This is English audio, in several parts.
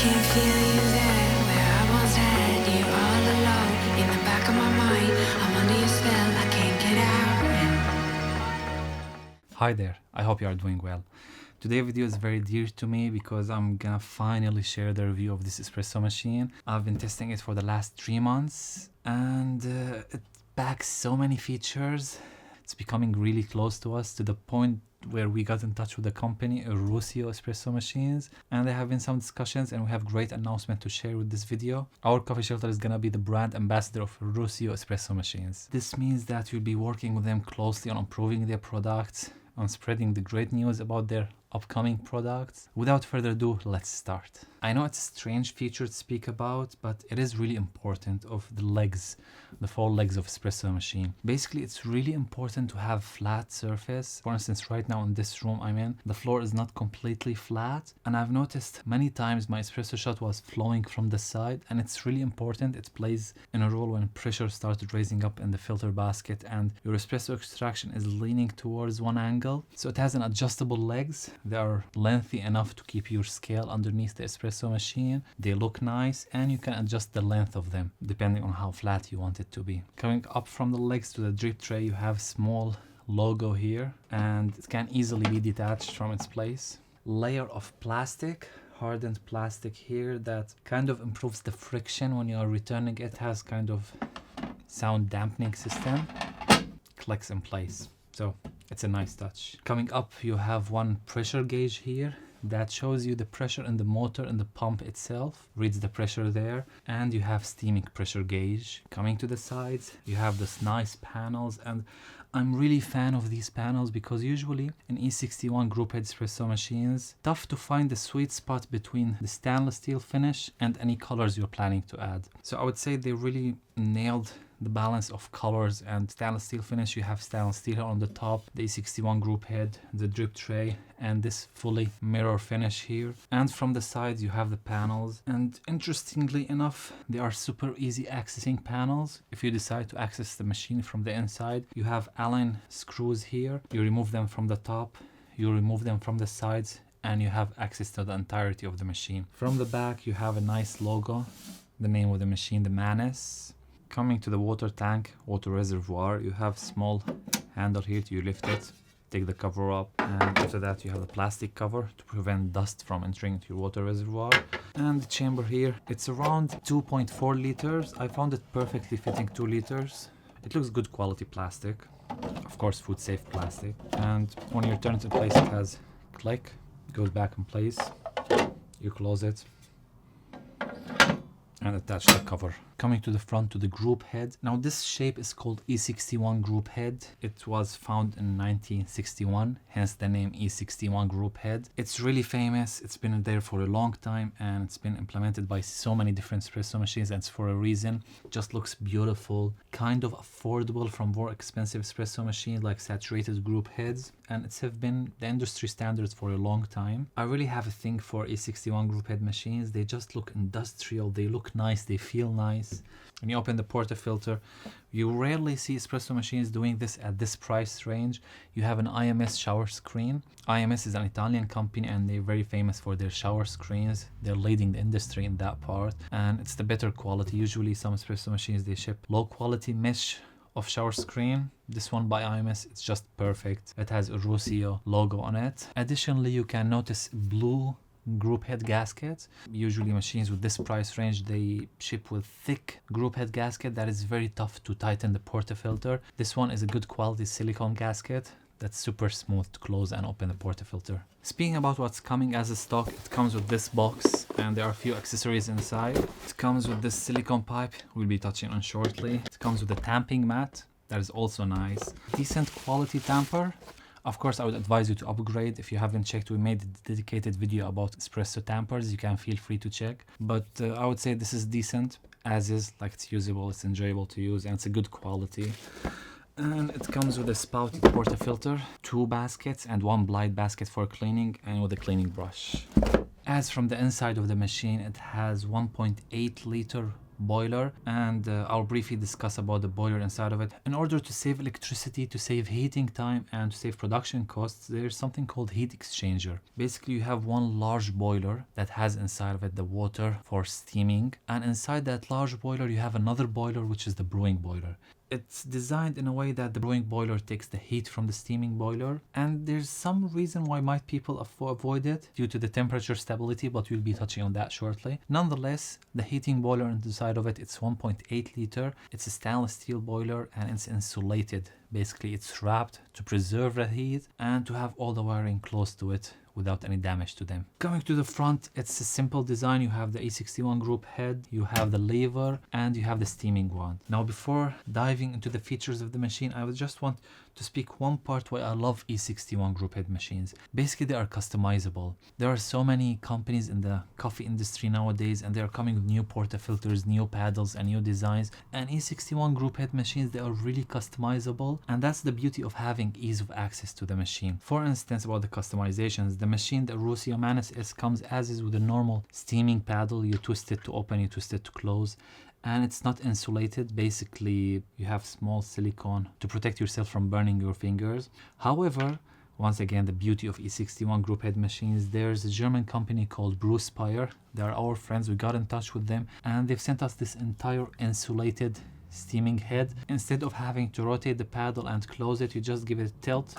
can feel you there, where I once had you all alone. In the back of my mind, I'm under your spell, I can't get out. Hi there, I hope you are doing well. Today's video is very dear to me because I'm gonna finally share the review of this espresso machine. I've been testing it for the last 3 months and it packs so many features. It's becoming really close to us, to the point where we got in touch with the company, Rocio espresso machines, and there have been some discussions and we have great announcement to share with this video. Our Coffee Shelter is gonna be the brand ambassador of Rocio espresso machines. This means that we'll be working with them closely on improving their products, on spreading the great news about their upcoming products. Without further ado, let's start. I know it's a strange feature to speak about, but it is really important of the legs, the 4 legs of espresso machine. Basically, it's really important to have flat surface. For instance, right now in this room I'm in, the floor is not completely flat, and I've noticed many times my espresso shot was flowing from the side, and it's really important. It plays in a role when pressure started raising up in the filter basket and your espresso extraction is leaning towards one angle. So it has an adjustable legs. They are lengthy enough to keep your scale underneath the espresso machine. They look nice and you can adjust the length of them depending on how flat you want it to be. Coming up from the legs to the drip tray, you have small logo here and it can easily be detached from its place. Layer of plastic, hardened plastic here that kind of improves the friction when you are returning it. Has kind of sound dampening system. Clicks in place. So it's a nice touch. Coming up, you have one pressure gauge here that shows you the pressure in the motor and the pump itself, reads the pressure there, and you have steaming pressure gauge. Coming to the sides, you have this nice panels, and I'm really fan of these panels because usually in E61 group head espresso machines, tough to find the sweet spot between the stainless steel finish and any colors you're planning to add. So I would say they really nailed the balance of colors and stainless steel finish. You have stainless steel on the top, the E61 group head, the drip tray, and this fully mirror finish here. And from the sides you have the panels, and interestingly enough, they are super easy accessing panels. If you decide to access the machine from the inside, you have Allen screws here. You remove them from the top, you remove them from the sides, and you have access to the entirety of the machine. From the back you have a nice logo, the name of the machine, the Manus. Coming to the water tank, water reservoir, you have small handle here to lift it, take the cover up, and after that you have a plastic cover to prevent dust from entering into your water reservoir. And the chamber here, it's around 2.4 liters. I found it perfectly fitting 2 liters. It looks good quality plastic, of course food safe plastic. And when you turn it in place, it has click, it goes back in place, you close it and attach the cover. Coming to the front, to the group head. Now this shape is called E61 group head. It was found in 1961, hence the name E61 group head. It's really famous. It's been there for a long time and it's been implemented by so many different espresso machines, and it's for a reason. It just looks beautiful, kind of affordable from more expensive espresso machines like saturated group heads, and it's have been the industry standards for a long time. I really have a thing for E61 group head machines. They just look industrial, they look nice, they feel nice. When you open the portafilter, you rarely see espresso machines doing this at this price range. You have an IMS shower screen. IMS is an Italian company and they're very famous for their shower screens. They're leading the industry in that part, and it's the better quality. Usually some espresso machines, they ship low quality mesh of shower screen. This one by IMS, it's just perfect. It has a Rocio logo on it. Additionally, you can notice blue group head gaskets. Usually machines with this price range, they ship with thick group head gasket that is very tough to tighten the portafilter. This one is a good quality silicone gasket that's super smooth to close and open the portafilter. Speaking about what's coming as a stock, it comes with this box and there are a few accessories inside. It comes with this silicone pipe we'll be touching on shortly. It comes with a tamping mat that is also nice. Decent quality tamper. Of course, I would advise you to upgrade. If you haven't checked, we made a dedicated video about espresso tampers. You can feel free to check. But I would say this is decent as is, like it's usable, it's enjoyable to use, and it's a good quality. And it comes with a spouted portafilter, 2 baskets and 1 blind basket for cleaning, and with a cleaning brush. As from the inside of the machine, it has 1.8 liter boiler, and I'll briefly discuss about the boiler inside of it. In order to save electricity, to save heating time, and to save production costs, there's something called heat exchanger. Basically, you have one large boiler that has inside of it the water for steaming, and inside that large boiler you have another boiler, which is the brewing boiler. It's designed in a way that the brewing boiler takes the heat from the steaming boiler, and there's some reason why might people avoid it due to the temperature stability, but we'll be touching on that shortly. Nonetheless, the heating boiler inside of it, it's 1.8 liter. It's a stainless steel boiler and it's insulated. Basically, it's wrapped to preserve the heat and to have all the wiring close to it without any damage to them. Coming to the front, it's a simple design. You have the E61 group head, you have the lever, and you have the steaming wand. Now, before diving into the features of the machine, I would just want to speak one part why I love E61 group head machines. Basically, they are customizable. There are so many companies in the coffee industry nowadays, and they are coming with new portafilters, new paddles, and new designs. And E61 group head machines, they are really customizable, and that's the beauty of having ease of access to the machine. For instance, about the customizations, the machine, the Rocio Manus S, comes as is with a normal steaming paddle. You twist it to open, you twist it to close, and it's not insulated. Basically, you have small silicone to protect yourself from burning your fingers. However, once again, the beauty of E61 group head machines, there's a German company called Brewspire. They are our friends. We got in touch with them and they've sent us this entire insulated steaming head. Instead of having to rotate the paddle and close it, you just give it a tilt.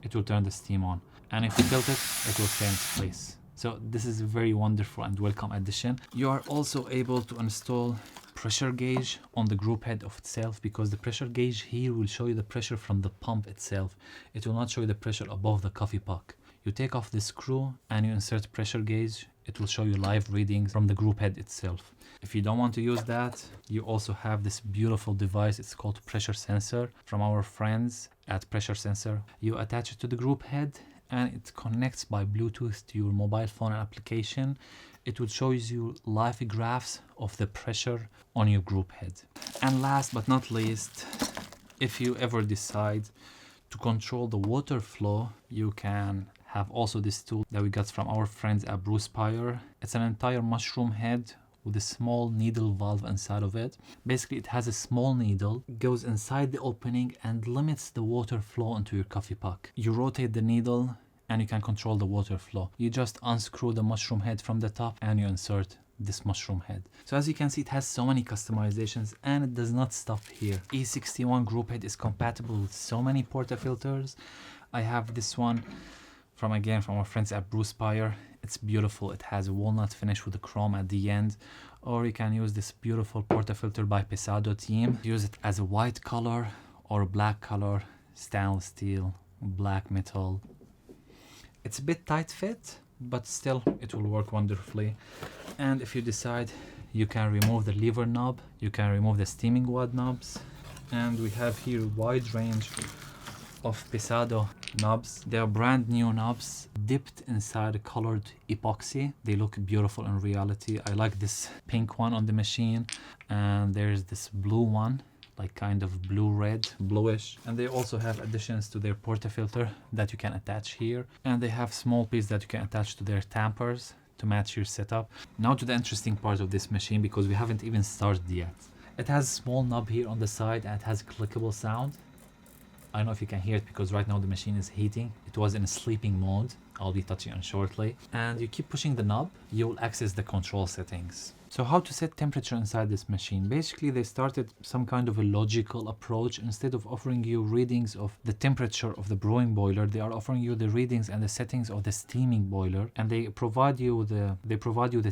It will turn the steam on. And if you tilt it, it will stay in its place. So this is a very wonderful and welcome addition. You are also able to install pressure gauge on the group head of itself, because the pressure gauge here will show you the pressure from the pump itself. It will not show you the pressure above the coffee puck. You take off the screw and you insert pressure gauge. It will show you live readings from the group head itself. If you don't want to use that, you also have this beautiful device. It's called pressure sensor from our friends at Pressure Sensor. You attach it to the group head and it connects by Bluetooth to your mobile phone application. It will show you live graphs of the pressure on your group head. And last but not least, if you ever decide to control the water flow, you can have also this tool that we got from our friends at Brewspire. It's an entire mushroom head with a small needle valve inside of it. Basically, it has a small needle, goes inside the opening and limits the water flow into your coffee puck. You rotate the needle and you can control the water flow. You just unscrew the mushroom head from the top and you insert this mushroom head. So as you can see, it has so many customizations and it does not stop here. E61 group head is compatible with so many portafilters. I have this one from our friends at Brewspire. It's beautiful. It has a walnut finish with a chrome at the end. Or you can use this beautiful portafilter by Pesado Team. Use it as a white color or a black color, stainless steel, black metal. It's a bit tight fit, but still it will work wonderfully. And if you decide, you can remove the lever knob, you can remove the steaming wad knobs. And we have here a wide range of Pesado knobs. They are brand new knobs dipped inside colored epoxy. They look beautiful in reality. I like this pink one on the machine, and there's this blue one, like kind of blue-red, bluish. And they also have additions to their portafilter that you can attach here, and they have small pieces that you can attach to their tampers to match your setup. Now to the interesting part of this machine, because we haven't even started yet. It has a small knob here on the side and it has a clickable sound. I don't know if you can hear it because right now the machine is heating. It was in a sleeping mode. I'll be touching on shortly. And you keep pushing the knob, you will access the control settings. So how to set temperature inside this machine? Basically, they started some kind of a logical approach. Instead of offering you readings of the temperature of the brewing boiler, they are offering you the readings and the settings of the steaming boiler, and they provide you the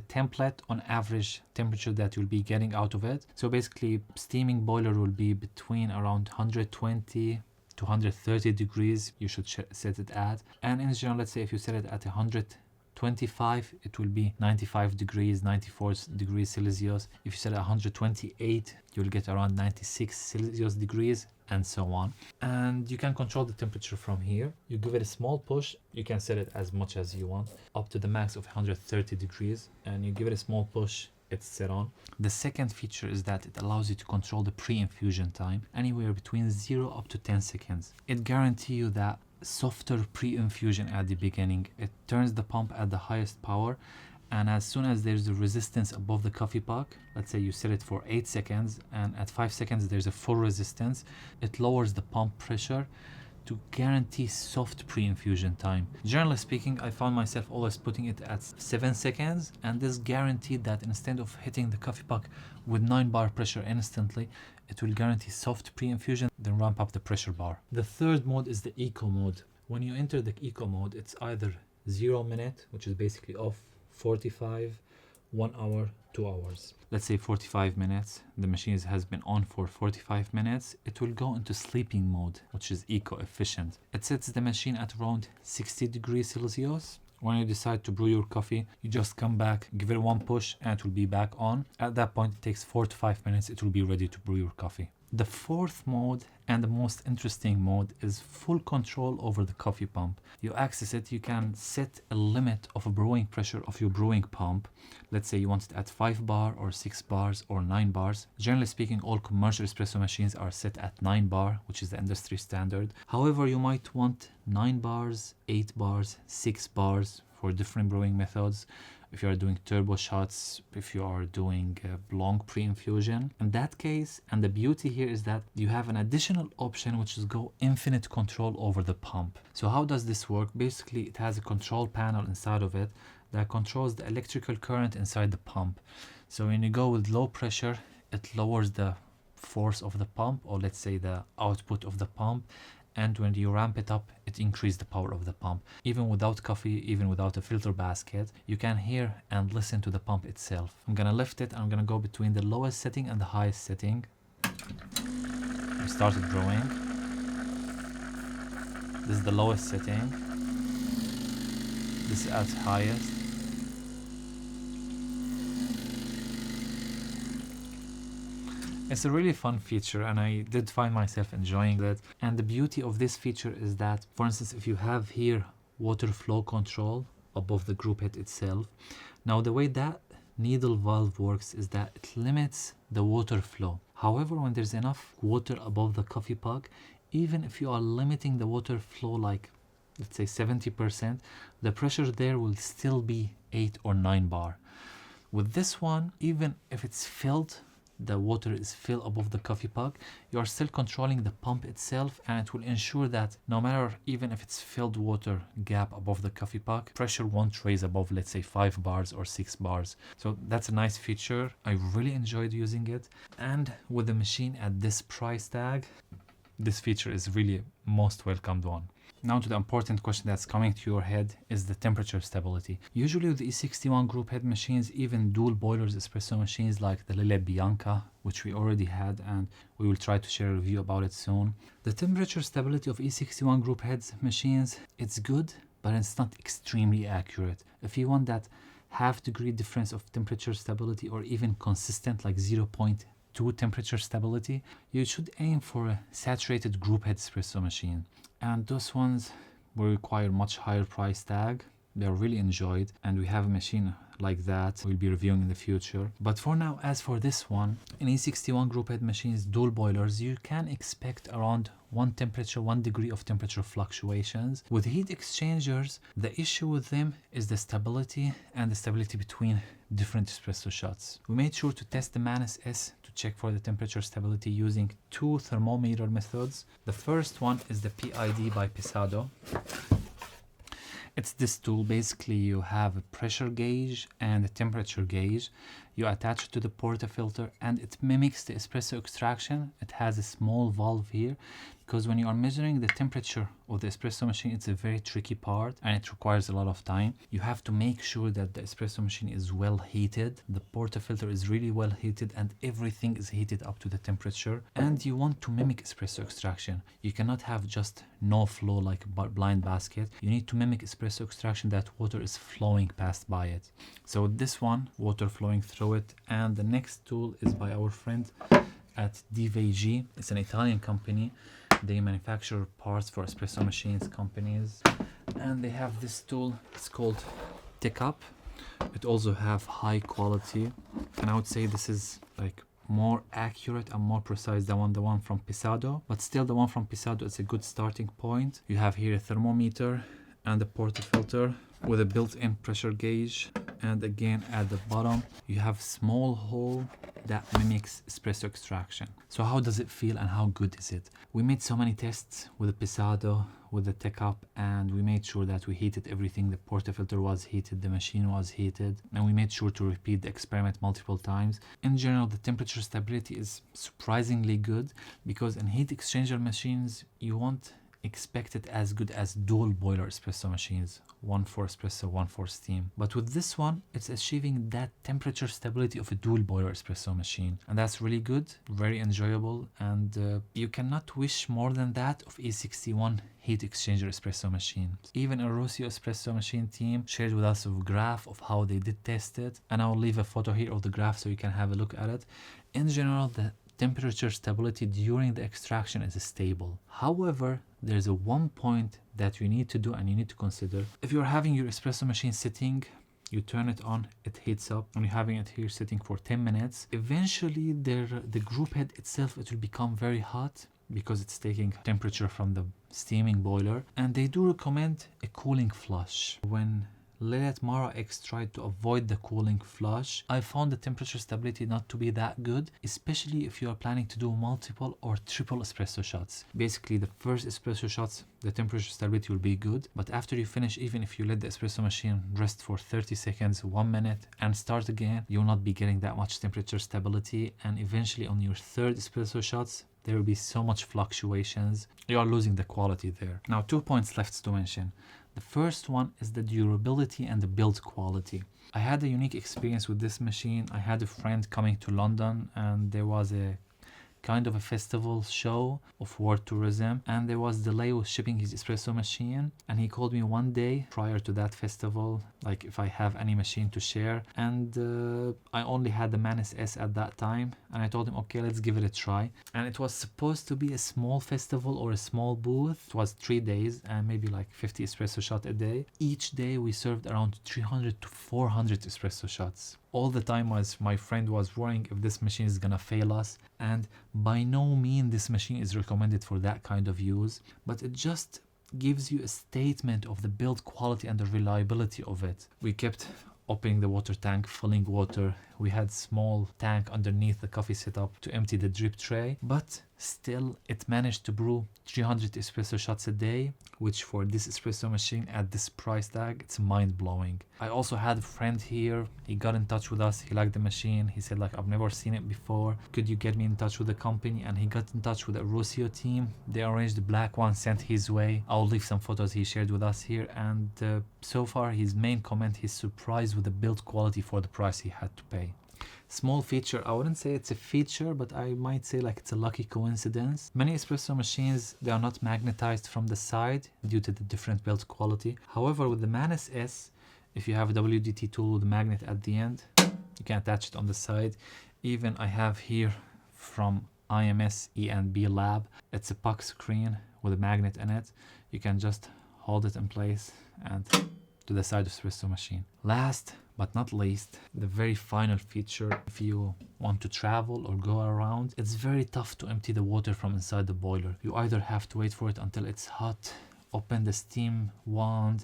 template on average temperature that you'll be getting out of it. So basically, steaming boiler will be between around 120 to 130 degrees. You should set it at, and in general, let's say if you set it at 125, it will be 95 degrees, 94 degrees Celsius. If you set it 128, you'll get around 96 Celsius degrees, and so on. And you can control the temperature from here. You give it a small push, you can set it as much as you want, up to the max of 130 degrees, and you give it a small push, it's set on. The second feature is that it allows you to control the pre-infusion time, anywhere between 0 up to 10 seconds. It guarantees you that softer pre-infusion at the beginning. It turns the pump at the highest power, and as soon as there's a resistance above the coffee puck, let's say you set it for 8 seconds, and at 5 seconds there's a full resistance, it lowers the pump pressure to guarantee soft pre-infusion time. Generally speaking, I found myself always putting it at 7 seconds, and this guaranteed that instead of hitting the coffee puck with 9 bar pressure instantly, it will guarantee soft pre-infusion, then ramp up the pressure bar. The third mode is the eco mode. When you enter the eco mode, it's either 0 minute, which is basically off, 45, 1 hour, 2 hours. Let's say 45 minutes, the machine has been on for 45 minutes, it will go into sleeping mode, which is eco-efficient. It sets the machine at around 60 degrees Celsius. When you decide to brew your coffee, you just come back, give it one push, and it will be back on. At that point, it takes 4 to 5 minutes, it will be ready to brew your coffee. The fourth mode and the most interesting mode is full control over the coffee pump. You access it, you can set a limit of a brewing pressure of your brewing pump. Let's say you want it at 5 bar or 6 bars or 9 bars. Generally speaking, all commercial espresso machines are set at 9 bar, which is the industry standard. However, you might want 9 bars, 8 bars, 6 bars for different brewing methods. If you are doing turbo shots, if you are doing long pre-infusion. In that case, and the beauty here is that you have an additional option, which is go infinite control over the pump. So how does this work? Basically, it has a control panel inside of it that controls the electrical current inside the pump. So when you go with low pressure, it lowers the force of the pump, or let's say the output of the pump. And when you ramp it up, it increases the power of the pump. Even without coffee, even without a filter basket, you can hear and listen to the pump itself. I'm gonna lift it, I'm gonna go between the lowest setting and the highest setting. I started brewing. This is the lowest setting. This is at highest. It's a really fun feature, and I did find myself enjoying it. And the beauty of this feature is that, for instance, if you have here water flow control above the group head itself, now the way that needle valve works is that it limits the water flow. However, when there's enough water above the coffee puck, even if you are limiting the water flow like, let's say 70%, the pressure there will still be 8 or 9 bar. With this one, even if it's filled, the water is filled above the coffee puck, you are still controlling the pump itself, and it will ensure that no matter, even if it's filled water gap above the coffee puck, pressure won't raise above, let's say 5 bars or 6 bars. So that's a nice feature. I really enjoyed using it, and with the machine at this price tag, this feature is really most welcomed one. Now to the important question that's coming to your head is the temperature stability. Usually with the E61 group head machines, even dual boilers espresso machines like the Lille Bianca, which we already had, and we will try to share a review about it soon. The temperature stability of E61 group heads machines, it's good, but it's not extremely accurate. If you want that half degree difference of temperature stability, or even consistent like 0.2 temperature stability, you should aim for a saturated group head espresso machine. And those ones will require much higher price tag. They're really enjoyed, and we have a machine like that we'll be reviewing in the future. But for now, as for this one, in E61 group head machines, dual boilers, you can expect around 1 degree of temperature fluctuations. With heat exchangers, the issue with them is the stability and the stability between different espresso shots. We made sure to test the Manus S to check for the temperature stability using 2 thermometer methods. The first one is the PID by Pisado. It's this tool. Basically, you have a pressure gauge and a temperature gauge. You attach it to the portafilter, and it mimics the espresso extraction. It has a small valve here, because when you are measuring the temperature of the espresso machine, it's a very tricky part and it requires a lot of time. You have to make sure that the espresso machine is well heated, the portafilter is really well heated, and everything is heated up to the temperature. And you want to mimic espresso extraction. You cannot have just no flow like a blind basket. You need to mimic espresso extraction, that water is flowing past by it. So this one, water flowing through it. And the next tool is by our friend at DVG. It's an Italian company. They manufacture parts for espresso machines companies, and they have this tool. It's called Tick Up. It also have high quality, and I would say this is like more accurate and more precise than the one from Pisado, but still the one from Pisado is a good starting point. You have here a thermometer and the portafilter. with a built-in pressure gauge, and again at the bottom you have small hole that mimics espresso extraction. So how does it feel and how good is it? We made so many tests with the Pisado, with the Tech Up, and we made sure that we heated everything. The portafilter was heated, the machine was heated, and we made sure to repeat the experiment multiple times. In general, the temperature stability is surprisingly good, because in heat exchanger machines you won't expect it as good as dual boiler espresso machines, one for espresso, one for steam. But with this one, it's achieving that temperature stability of a dual boiler espresso machine, and that's really good, very enjoyable, and you cannot wish more than that of E61 heat exchanger espresso machine. Even a Rocio espresso machine team shared with us a graph of how they did test it, and I'll leave a photo here of the graph so you can have a look at it. In general, the temperature stability during the extraction is stable. However, there's a one point that you need to do and you need to consider. If you're having your espresso machine sitting, you turn it on, it heats up, and you're having it here sitting for 10 minutes. Eventually, the group head itself, it will become very hot because it's taking temperature from the steaming boiler, and they do recommend a cooling flush. When Latte Mara X tried to avoid the cooling flush, I found the temperature stability not to be that good, especially if you are planning to do multiple or triple espresso shots. Basically, the first espresso shots, the temperature stability will be good, but after you finish, even if you let the espresso machine rest for 30 seconds, 1 minute, and start again, you will not be getting that much temperature stability, and eventually on your third espresso shots, there will be so much fluctuations. You are losing the quality there. Now, 2 points left to mention. The first one is the durability and the build quality. I had a unique experience with this machine. I had a friend coming to London, and there was a kind of a festival show of world tourism, and there was delay with shipping his espresso machine, and he called me one day prior to that festival, like if I have any machine to share, and I only had the Manus S at that time, and I told him, okay, let's give it a try. And it was supposed to be a small festival or a small booth. It was 3 days and maybe like 50 espresso shots a day. Each day we served around 300 to 400 espresso shots. All the time my friend was worrying if this machine is gonna fail us, and by no means this machine is recommended for that kind of use, but it just gives you a statement of the build quality and the reliability of it. We kept opening the water tank, filling water. We had small tank underneath the coffee setup to empty the drip tray, but still it managed to brew 300 espresso shots a day, which for this espresso machine at this price tag, it's mind-blowing. I also had a friend here. He got in touch with us. He liked the machine. He said, like, I've never seen it before. Could you get me in touch with the company? And he got in touch with the Rocio team. They arranged the black one, sent his way. I'll leave some photos he shared with us here. And so far, his main comment, he's surprised with the build quality for the price he had to pay. Small feature, I wouldn't say it's a feature, but I might say like it's a lucky coincidence. Many espresso machines, they are not magnetized from the side due to the different build quality. However, with the Manus S, if you have a WDT tool with a magnet at the end, you can attach it on the side. Even I have here from IMS E&B Lab, it's a puck screen with a magnet in it. You can just hold it in place and to the side of the espresso machine. Last but not least, the very final feature, if you want to travel or go around, it's very tough to empty the water from inside the boiler. You either have to wait for it until it's hot, open the steam wand,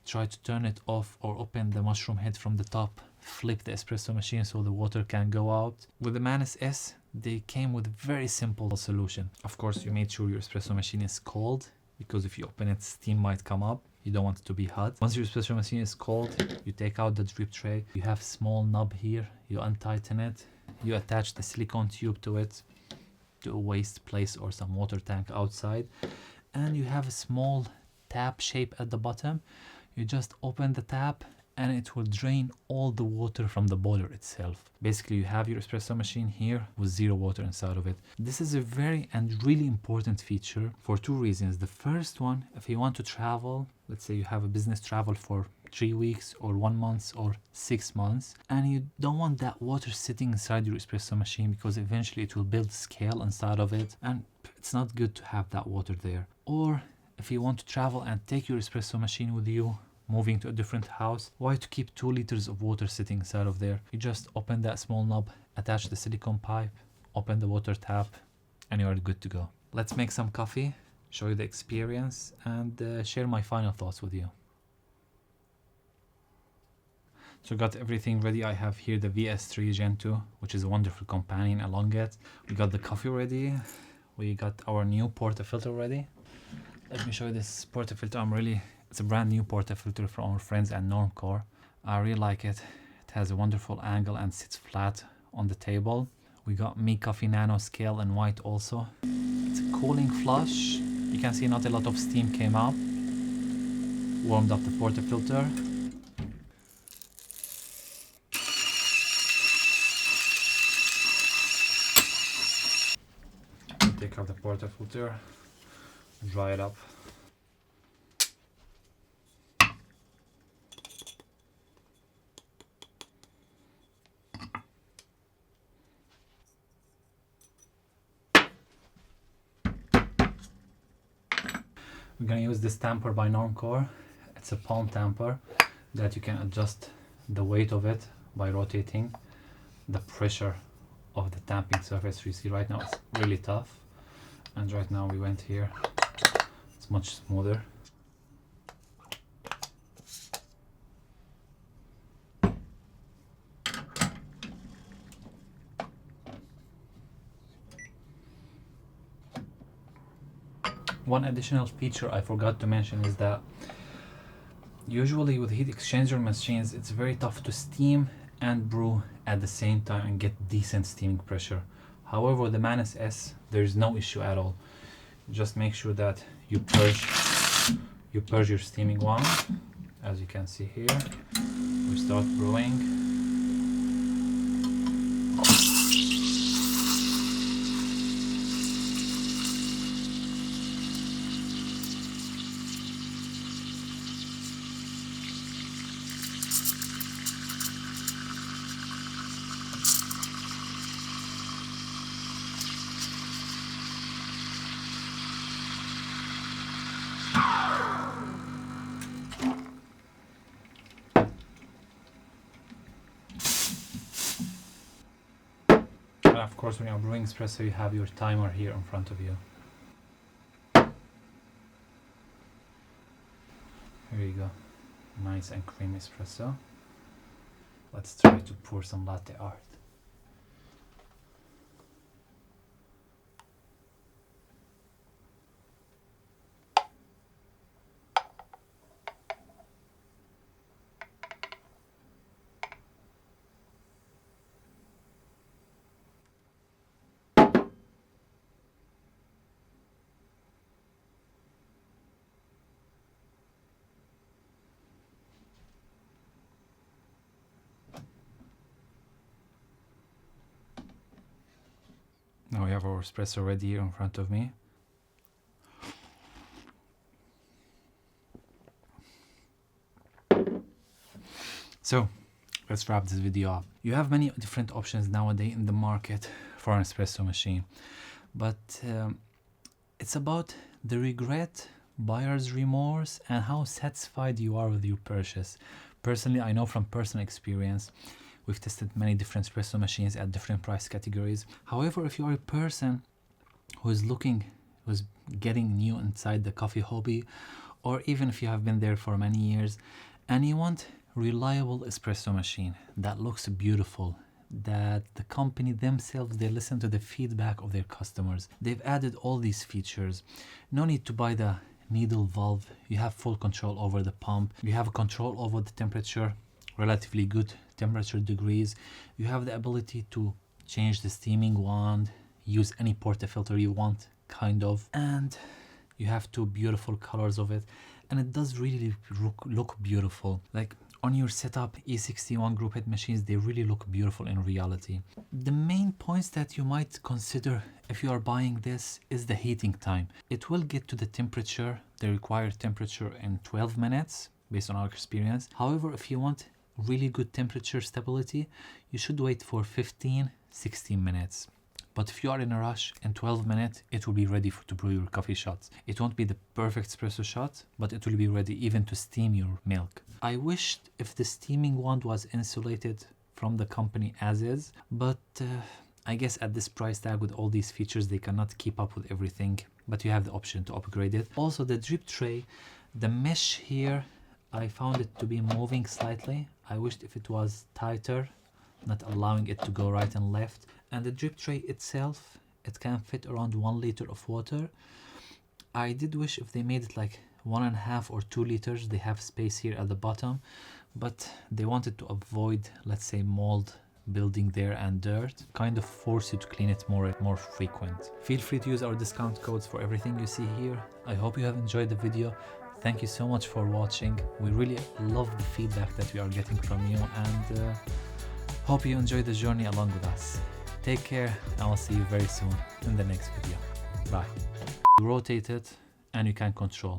try to turn it off, or open the mushroom head from the top, flip the espresso machine so the water can go out. With the Manus S, they came with a very simple solution. Of course, you made sure your espresso machine is cold, because if you open it, steam might come up. You don't want it to be hot. Once your espresso machine is cold, you take out the drip tray. You have small knob here. You untighten it. You attach the silicone tube to it, to a waste place or some water tank outside. And you have a small tap shape at the bottom. You just open the tap and it will drain all the water from the boiler itself. Basically, you have your espresso machine here with zero water inside of it. This is a very and really important feature for two reasons. The first one, if you want to travel, let's say you have a business travel for 3 weeks or 1 month or 6 months, and you don't want that water sitting inside your espresso machine because eventually it will build scale inside of it, and it's not good to have that water there. Or if you want to travel and take your espresso machine with you, moving to a different house, why to keep 2 liters of water sitting inside of there? You just open that small knob, attach the silicone pipe, open the water tap, and you are good to go. Let's make some coffee, show you the experience, and share my final thoughts with you. So got everything ready. I have here the VS3 Gen 2, which is a wonderful companion along it. We got the coffee ready. We got our new portafilter ready. Let me show you this portafilter. It's a brand new portafilter from our friends at Normcore. I really like it. It has a wonderful angle and sits flat on the table. We got Me Coffee Nano scale in white also. It's a cooling flush. You can see not a lot of steam came up. Warmed up the portafilter. Take off the portafilter, dry it up. We're gonna use this tamper by Normcore. It's a palm tamper that you can adjust the weight of it by rotating the pressure of the tamping surface. You see right now it's really tough, and right now we went here, it's much smoother. One additional feature I forgot to mention is that usually with heat exchanger machines it's very tough to steam and brew at the same time and get decent steaming pressure. However, with the Manus S there's no issue at all. Just make sure that you purge your steaming wand. As you can see here, we start brewing. And of course, when you're brewing espresso, you have your timer here in front of you. Here you go, nice and creamy espresso. Let's try to pour some latte art. Now we have our espresso ready here in front of me. So let's wrap this video up. You have many different options nowadays in the market for an espresso machine, but it's about the regret, buyer's remorse, and how satisfied you are with your purchase. Personally, I know from personal experience, we've tested many different espresso machines at different price categories. However, if you are a person who's getting new inside the coffee hobby, or even if you have been there for many years and you want reliable espresso machine that looks beautiful, that the company themselves, they listen to the feedback of their customers, they've added all these features. No need to buy the needle valve. You have full control over the pump. You have control over the temperature, relatively good temperature degrees. You have the ability to change the steaming wand, use any portafilter you want, kind of, and you have two beautiful colors of it, and it does really look beautiful. Like on your setup E61 group head machines, they really look beautiful in reality. The main points that you might consider if you are buying this is the heating time. It will get to the temperature, the required temperature, in 12 minutes based on our experience. However, if you want really good temperature stability, you should wait for 15-16 minutes. But if you are in a rush, in 12 minutes, it will be ready to brew your coffee shots. It won't be the perfect espresso shot, but it will be ready even to steam your milk. I wished if the steaming wand was insulated from the company as is, but I guess at this price tag with all these features, they cannot keep up with everything, but you have the option to upgrade it. Also, the drip tray, the mesh here, I found it to be moving slightly. I wished if it was tighter, not allowing it to go right and left. And the drip tray itself, it can fit around 1 liter of water. I did wish if they made it like 1.5 or 2 liters. They have space here at the bottom, but they wanted to avoid, let's say, mold building there and dirt, kind of force you to clean it more frequent. Feel free to use our discount codes for everything you see here. I hope you have enjoyed the video. Thank you so much for watching. We really love the feedback that we are getting from you, and hope you enjoy the journey along with us. Take care, and I'll see you very soon in the next video. Bye. You rotate it and you can control.